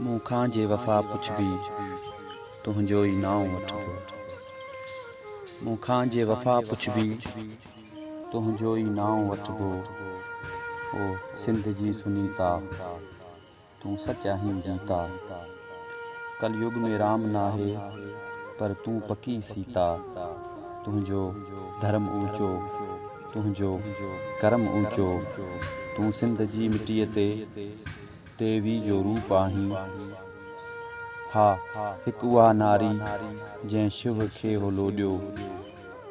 मूंखां जे वफ़ा पुछबी तुंहिंजो ई नाम वठबो। मूंखां जे वफ़ा पुछबी तुंहिंजो ई नाम वठबो। ओ सिंध जी सुनीता तूं सच आहीं गीता। कलयुग में राम नाहे पर तूं पकी सीता। तुंहिंजो धर्म ऊंचो तुंहिंजो करम ऊंचो। तूं सिंध जी मिटीअ ते देवी जो रूप आहीं। हा हिकु उहा नारी जंहिं शिव खे हो लोॾियो।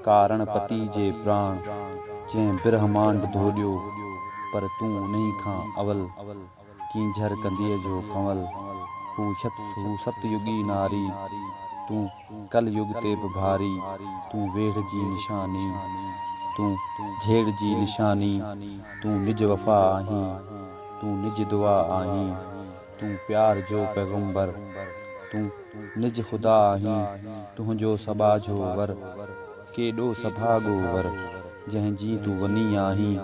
कारण पति जे प्राण जंहिं ब्रह्मांड धोॾियो। पर तूं उन्ही खां अवल कींझर कंदीअ जो कंवल। हू सतयुगी नारी तूं कलयुग ते बि भारी। तूं वेढ़ जी निशानी तूं झेड़ जी निशानी। तूं निज वफ़ा आहीं तूं निज दुआ आहीं। तूं प्यार जो पैगंबर तूं निज ख़ुदा आहीं। तुंहिंजो सबा जो वर केॾो सभाॻो वर। जंहिंजी तूं वञी आहीं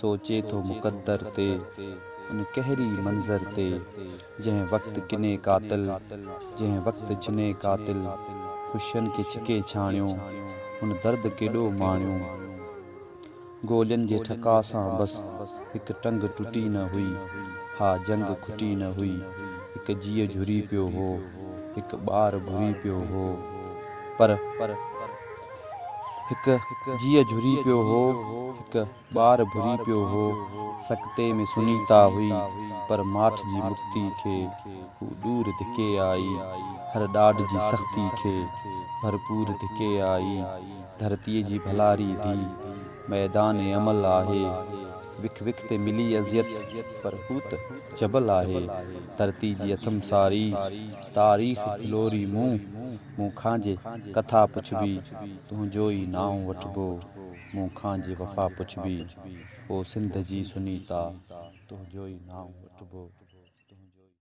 सोचे थो मुक़दर ते उन कहिड़ी मंज़र ते। जंहिं वक़्तु किने कातिल जंहिं वक़्तु चिने कातिल। ख़ुशियुनि खे छिके छाणियो हुन दर्द केॾो माणियो। गोलियुनि जे ठका सां बसि हिकु टंग टुटी न हुई। हा जंग खुटी न हुई। हिकु जीउ झुरी पियो हो हिकु ॿार भुरी पियो हो। पर हिकु जीउ झुरी पियो हो हिकु ॿार भुरी पियो हो। सक़्ते में सुनीता हुई पर माठ जी मुक्ति खे हू दूर धिके आई। हर ॾाढ जी सख़्ती खे भरपूर धिके आई। धरतीअ जी भलारी धी मैदान अमल आहे। विख विख ते मिली अज़ियत पर हू त जबल आहे। धरती जी अथम सारी तारीख़ लोरी मूंखां जे कथा पुछबी तुंहिंजो ई नाम वठबो। मूंखां जे वफ़ा पुछबी ओ सिंध जी सुनीता तुंहिंजो ई नाम वठबो।